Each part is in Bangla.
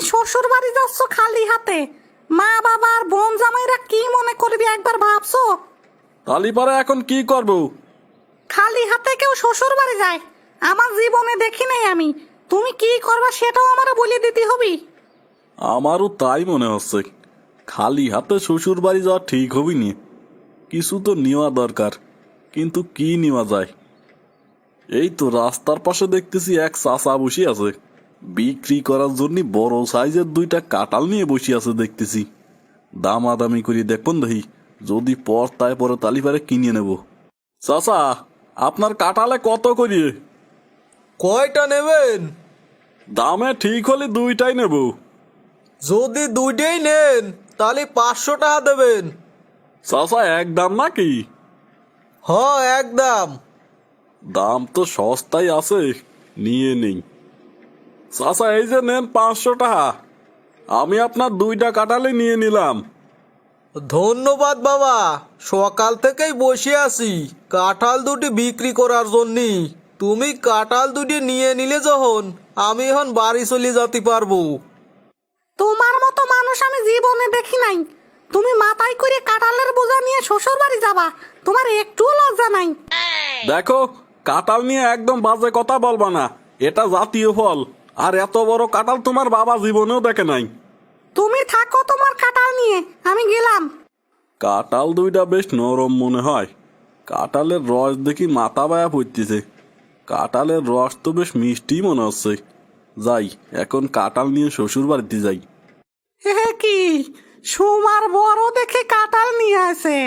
শ্বশুর বাড়ি যাচ্ছ খালি হাতে, মা বাবা আর বোন জামাইরা কি মনে করবি একবার ভাবছো? তালিপারে এখন কি করব? খালি হাতে কেউ শ্বশুর বাড়ি যায়? আমার জীবনে দেখি নাই আমি। তুমি কি করবা সেটাও আমারে বলে দিতে হবে। আমারও তাই মনে হচ্ছে, খালি হাতে শ্বশুর বাড়ি যাওয়া ঠিক হবি নি। কিছু তো নেওয়া দরকার, কিন্তু কি নেওয়া যায়? এই তো রাস্তার পাশে দেখতেছি এক চাচা বসে আছে, বিক্রি করার জন্য বড় সাইজের 2টা কাঁঠাল নিয়ে বসে আছে দেখতেছি। দামাদামি করে দেখুন দেখি, যদি পড়তায় পরে তালিপারে কিনে নেব। চাচা, আপনার কাঁঠালে কত করিয়ে? কয়টা নেবেন? দামে ঠিক হলে 2টাই নেব। যদি দুইটাই নেন তাহলে 500 টাকা দেবেন। চাচা এক দাম নাকি? হ, একদম। দাম তো সস্তাই আছে, নিয়ে নেই। চাচা এই যে নেন 500 টাকা, আমি আপনার 2টা কাঁঠালে নিয়ে নিলাম। ধন্যবাদ বাবা, সকাল থেকেই বসে আছি কাঁঠাল দুটি বিক্রি করার জন্য। তুমি কাঁঠাল দুটি নিয়ে নিলে যখন, আমি এখন বাড়ি চলে যেতে পারবো। তোমার মতো মানুষ আমি জীবনে দেখি নাই। তুমি মাথায় করে কাঁঠালের বোঝা নিয়ে শ্বশুর বাড়ি যাবা? তোমার একটুও লজ্জা নাই? দেখো, কাঁঠাল নিয়ে একদম বাজে কথা বলবা না, এটা জাতীয় ফল। আর এত বড় কাঁঠাল তোমার বাবা জীবনেও দেখে নাই। তুমি থাকো তোমার কাঁঠাল নিয়ে, আমি গেলাম। কাঁঠাল 2টা বেশ নরম মনে হয়। কাঁঠালের রস দেখি মাথা বায়া পড়তেছে। কাঁঠালের রস তো বেশ মিষ্টি মনে হচ্ছে। যাই, এখন কাঁঠাল নিয়ে শ্বশুর বাড়িতে যাই। হে কি, সুমার বড় দেখে কাঁঠাল নিয়ে আসে।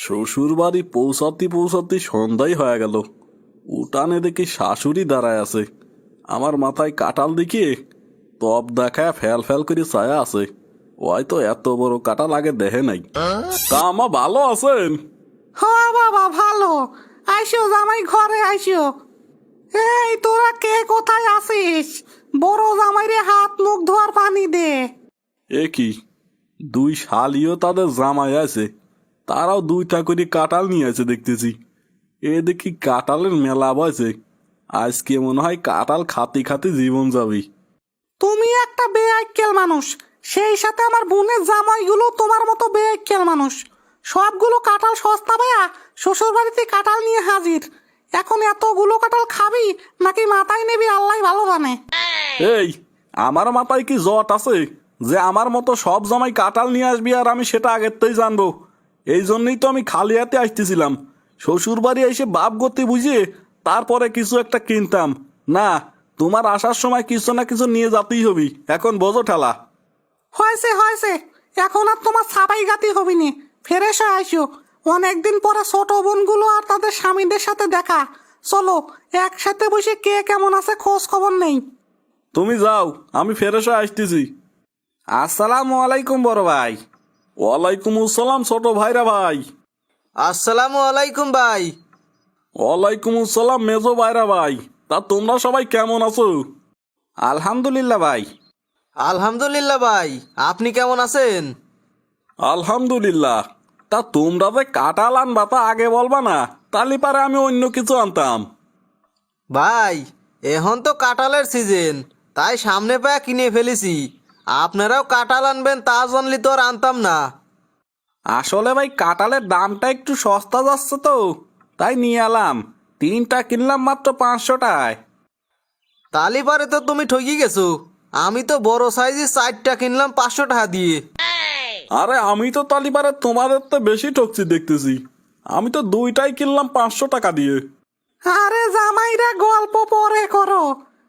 শ্বশুর বাড়ি পৌঁছাতে পৌঁছাতে সন্ধ্যাই হয়ে গেল। উঠানে দেখি শাশুড়ি দাঁড়ায় আছে। আমার মাথায় কাঁঠাল দেখিয়ে তপ দেখায় ফেল ফেল করে ছায়া আছে। হয়তো এত বড় কাঁঠাল আগে দেখে নাই। তা আমা ভালো আছেন? হ বাবা ভালো। আইসো জামাই, ঘরে আইসো। এই তোরা কে কোথায় আছিস? বড় জামাইরে হাত মুখ ধোয়ার পানি দে। এ কি, 2 শালিও তাদের জামাই আছে, তারাও 2টা করে কাঁঠাল নিয়ে আছে দেখতেছি। এ দেখি কাঁঠালের মেলা বয়সে। আজকে মনে হয় কাঁঠাল খাতে খাতে জীবন যাবি। তুমি একটা বেআক্কেল মানুষ, সেই সাথে আমার বোনের জামাইগুলো তোমার মতো বেআক্কেল মানুষ। সবগুলো কাঁঠাল সস্তা পায়া শ্বশুর বাড়িতে কাঁঠাল নিয়ে হাজির। এখন এতগুলো কাঁঠাল খাবি নাকি মাথায় নেবি আল্লাহ ভালো জানে। এই, আমার মাথায় কি জট আছে যে আমার মতো সব জামাই কাঁঠাল নিয়ে আসবি আর আমি সেটা আগেরতেই জানবো? এই জন্যই তো আমি খালি হাতে আসতেছিলাম। শ্বশুর বাড়ি এসে বাপ গতি বুঝিয়ে তারপরে কিছু একটা কিনতাম। না, তোমার আসার সময় কিছু না কিছু নিয়ে যেতেই হবি। এখন বোঝো ঠেলা। হয়েছে হয়েছে, এখন আর তোমার ছাপাই গাতি হবি নি। ফেরেসে আইসো। অনেকদিন পরে ছোট বোনগুলো আর তাদের স্বামীদের সাথে দেখা। চলো একসাথে বসে কে কেমন আছে খোঁজ খবর নেই। তুমি যাও, আমি ফেরেসে আসতেছি। আসসালামু আলাইকুম বড় ভাই। ওয়ালাইকুম আসসালাম ছোট ভাইরা ভাই। আসসালামু আলাইকুম ভাই। ওয়ালাইকুম আসসালাম মেজো ভাইরা ভাই। তা তোমরা সবাই কেমন আছো? আলহামদুলিল্লাহ ভাই। আলহামদুলিল্লাহ ভাই, আপনি কেমন আছেন? আলহামদুলিল্লাহ। তা তোমরা যে কাঁঠাল আনবা তা আগে বলবা না, তাহলে পারে আমি অন্য কিছু আনতাম। ভাই, এখন তো কাঁঠালের সিজন, তাই সামনে পায়া কিনে ফেলেছি। আপনারাও কাঁঠাল আনবেন তা জানলে তো আর আনতাম না। আসলে ভাই কাঁঠালের দামটা একটু সস্তা যাচ্ছে তো, তাই নিয়ে এলাম। 3টা কিনলাম মাত্র 500 টাকায়। তালিবারে তো তুমি ঠকি গেছো। আমি তো বড় সাইজের 4টা কিনলাম 500 টাকা দিয়ে। আরে আমি তো তালিবারে তোমাদের তো বেশি ঠকছি দেখতেছি। আমি তো 2টাই কিনলাম 500 টাকা দিয়ে। আরে জামাইরা গল্প পরে করো,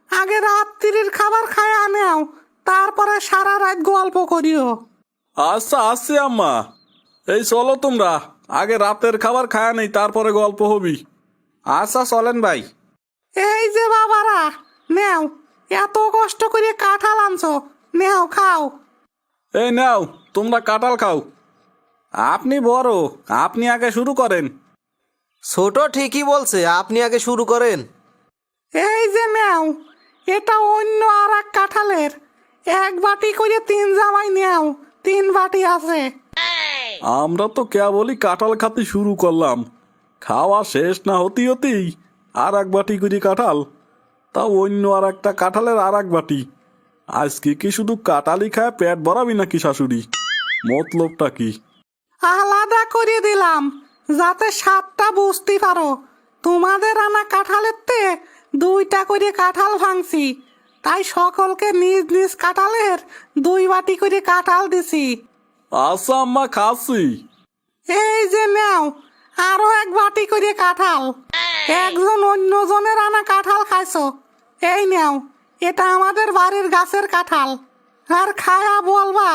আগে রাত্রির খাবার খায় আনেও, তারপরে সারা রাত গল্প করিও। আচ্ছা আসছি আম্মা। এই চলো তোমরা, আগে রাতের খাবার খায়া নেই, তারপরে গল্প হবি। আচ্ছা চলেন ভাই। এই যে বাবারা, নেও, এত কষ্ট করে কাঁঠাল আনছো, নেও খাও। এই নাও, তোমরা কাঁঠাল খাও। আপনি বড়, আপনি আগে শুরু করেন। ছোট ঠিকই বলছে, আপনি আগে শুরু করেন। এই যে নেও, এটা অন্য আর এক কাঁঠালের। 1 বাটি করে 3 জামাই নেও, 3 বাটি আছে। আমরা তো কেবলই কাঁঠাল খাতে শুরু করলাম, খাওয়া শেষ না হতে হতেই আর 1 বাটি করে কাঁঠাল, তাও অন্য আর একটা কাঁঠালের আর 1 বাটি। আজকে কি শুধু কাটালি খায় পেট ভরাবি নাকি শাশুড়ি? মতলবটা কি? আলাদা করে দিলাম যাতে স্বাদটা বুঝতে পারো। তোমাদের আনা কাঁঠালের তে 2টা করে কাঁঠাল ভাঙছি, তাই সকলকে নিজ নিজ কাঁঠালের 2 বাটি করে কাঁঠাল দিছি। আচ্ছা আম্মা, খাচ্ছি। এই যে নাও আরো 1 বাটি করে কাঁঠাল। একজন অন্যজনের আনা কাঁঠাল খাইছো, এই নাও, এটা আমাদের বাড়ির গাছের কাঁঠাল। আর খায়া বলবা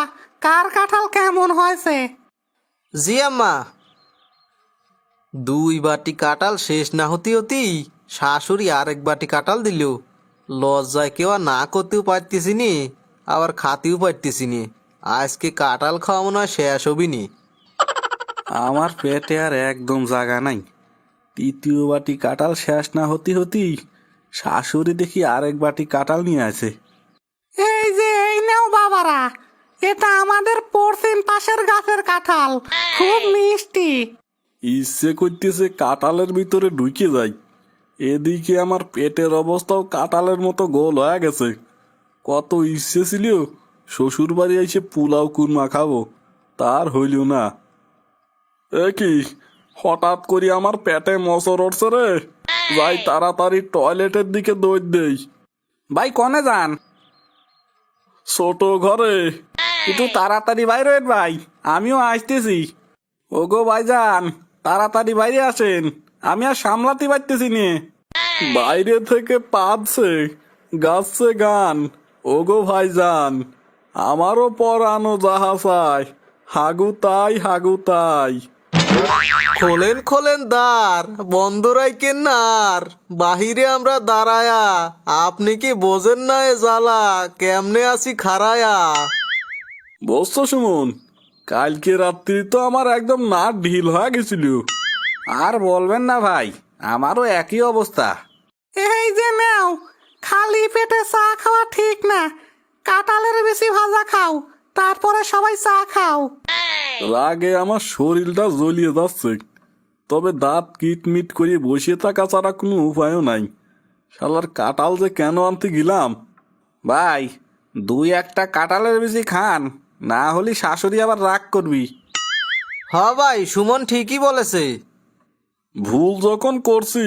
কার কাঁঠাল কেমন হয়েছে। জি আম্মা। 2 বাটি কাঁঠাল শেষ না হতে হতেই শাশুড়ি আরেক বাটি কাঁঠাল দিল। লজ্জায় কেউ আর না করতেও পারতেছি নি, আবার খাতেও পারতেছি নি। আজকে কাঁঠাল খাওয়া মনে হয় শেষ হবি নি। আমার পেটে আর একদম জায়গা নাই। 3য় বাটি কাঁঠাল শেষ না হতে হতেই শাশুড়ি দেখি আরেক বাটি কাঁঠাল নিয়ে আছে। এই যে এই নাও বাবারা, এটা আমাদের পশ্চিম পাশের গাছের কাঁঠাল, খুব মিষ্টি। ইচ্ছে করতেছে কাঁঠালের ভিতরে ঢুকে যাই। এদিকে আমার পেটের অবস্থাও কাঁঠালের মতো গোল হয়ে গেছে। কত ইচ্ছে ছিল শ্বশুর বাড়ি এসে পোলাও কুরমা খাবো, তার হইল না। এ কি, হঠাৎ করে আমার পেটে মশর উঠছে রে। যাই তাড়াতাড়ি টয়লেটের দিকে দৌড় দেই। ভাই কনে যান? ছোট ঘরে। একটু তাড়াতাড়ি বাইরে হন ভাই, আমিও আসতেছি। ওগো ভাইজান, তাড়াতাড়ি বাইরে আসেন, আমি আর সামলাতে পারতেছি নে। বাইরে থেকে পাচ্ছে গাচ্ছে গান। ওগো ভাইজান, আমারও পরানো যাহা চাই, হাগু তাই হাগু তাই। খোলেন খোলেন দ্বার, বন্ধ রাইকেন না আর। বাহিরে আমরা দাঁড়ায়া, আপনি কি বোঝেন না এ জ্বালা কেমনে আছি খাড়ায়া। বসছো সুমন, কালকে রাত্রি তো আমার একদম নাক ঢিল হয়ে গেছিল। আর বলবেন না ভাই, আমারও একই অবস্থা। এই যে নাও, খালি পেটে চা খাওয়া ঠিক না, কাঁঠালের বেশি ভাজা খাও, তারপরে সবাই চা খাও। রাগে আমার শরীরটা জ্বলিয়ে যাচ্ছে, তবে দাঁত কিটমিট করে বসে থাকা ছাড়া কোনো উপায়ও নাই। শালার কাঁঠাল যে কেন আনতে গেলাম। ভাই 2-1টা কাঁঠালের বেশি খান, না হলে শাশুড়ি আবার রাগ করবি। হ ভাই, সুমন ঠিকই বলেছে। ভুল যখন করছি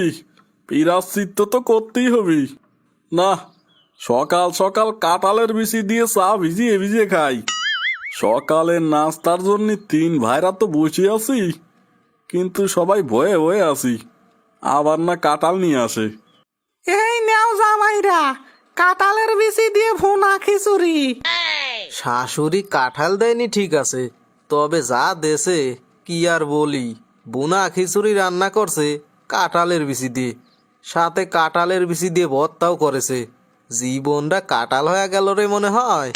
প্রায়শ্চিত্ত তো করতেই হবে। না, সকাল সকাল কাঁঠালের বিচি দিয়ে চা ভিজিয়ে ভিজিয়ে খাই। সকালের নাস্তার জন্য 3 ভাইরা তো বসে আছি, কিন্তু সবাই ভয়ে ভয়ে আছি, আবার না কাঁঠাল নিয়ে আসে। এই নাও জামাইরা, কাঁঠালের বেশি দিয়ে ভুনা খিচুড়ি। শাশুড়ি কাঁঠাল দেয়নি ঠিক আছে, তবে যা দেশে কি আর বলি। বুনা খিচুড়ি রান্না করছে কাঁঠালের বিচি দিয়ে, সাথে কাঁঠালের বিচি দিয়ে ভর্তাও করেছে। জীবনটা কাঁঠাল হয়ে গেল রে মনে হয়।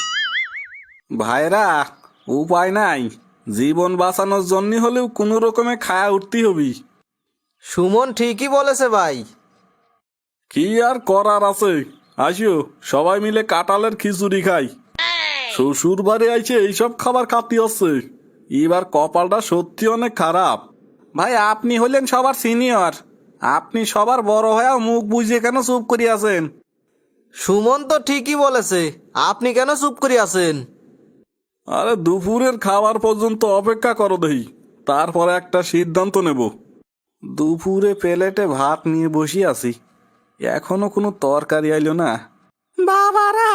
ভাইরা উপায় নাই, জীবন বাঁচানোর জন্য হলেও কোনো রকমে খায়া উঠতেই হবি। সুমন ঠিকই বলেছে ভাই। কি আর করার আছে, আসিও সবাই মিলে কাঁঠালের খিচুড়ি খাই। শ্বশুর বাড়ি আইছে এইসব খাবার খাতি হচ্ছে, এবার কপালটা সত্যি অনেক খারাপ। ভাই আপনি হলেন সবার সিনিয়র, আপনি সবার বড় হয়েও মুখ বুঝে কেন চুপ করে আছেন? সুমন তো ঠিকই বলেছে, আপনি কেন চুপ করে আছেন? আরে দুপুরের খাবার পর্যন্ত অপেক্ষা করো দেখি, তারপরে একটা সিদ্ধান্ত নেব। দুপুরে প্লেটে ভাত নিয়ে বসে আছি, এখনো কোনো তরকারি আইলো না। বাবারা,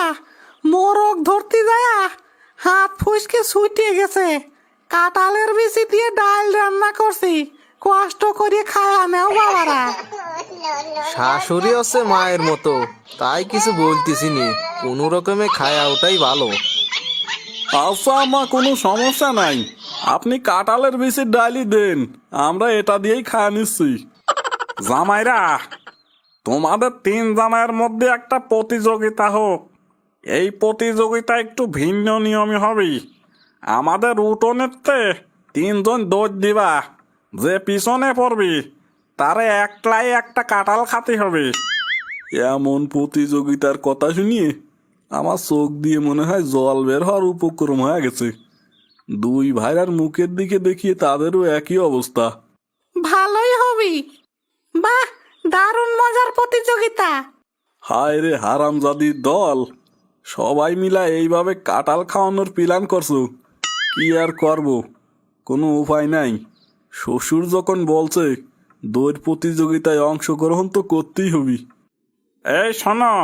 মোরগ ধরতে যায়া হাত ফুসকে ছুটিয়ে গেছে। কাঁঠালের বেশি দিয়ে ডাল রান্না করছি, কষ্ট করে খায়া নাও বাবারা। শাশুড়ি হচ্ছে মায়ের মতো, তাই কিছু বলতেছি নি, কোনো রকমে খায়া ওটাই ভালো। আচ্ছা আমা, কোনো সমস্যা নাই, আপনি কাঁঠালের বেশি ডালি দেন, আমরা এটা দিয়েই খাওয়া নিচ্ছি। জামাইরা, তোমাদের 3 জামাইয়ের মধ্যে একটা প্রতিযোগিতা হোক। এই প্রতিযোগিতা একটু ভিন্ন নিয়মে হবে। আমাদের উঠোনেতে 3 জন দৌড় দিবা, যে পিছনে পড়বি তারে একলাই একটা কাঁঠাল খাতে হবে। এমন প্রতিযোগিতার কথা শুনিয়ে আমার চোখ দিয়ে মনে হয় জল বের হওয়ার উপক্রম হয়ে গেছে। 2 ভাইরার মুখের দিকে দেখিয়ে তাদেরও একই অবস্থা। ভালোই হবি, বাহ, দারুণ মজার প্রতিযোগিতা। হায় রে হারামজাদির দল, সবাই মিলা এইভাবে কাঁঠাল খাওয়ানোর প্ল্যান করছো, কি আর করব, কোনো উপায় নাই। শ্বশুর যখন বলছে দৌড় প্রতিযোগিতায় অংশগ্রহণ তো করতেই হবি। এই শোনো,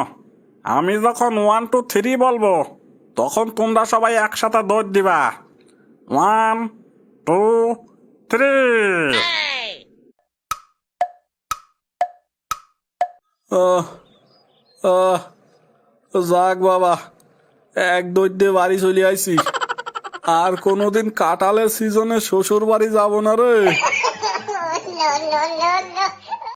আমি যখন 1 2 3 বলবো তখন তোমরা সবাই একসাথে দৌড় দিবা। 1 2 3। আহ আহ যাক বাবা, এক দৌড় দিয়ে বাড়ি চলে আইছি। আর কোনোদিন কাঁঠালের সিজনে শ্বশুর বাড়ি যাবো না রে। No, no, no.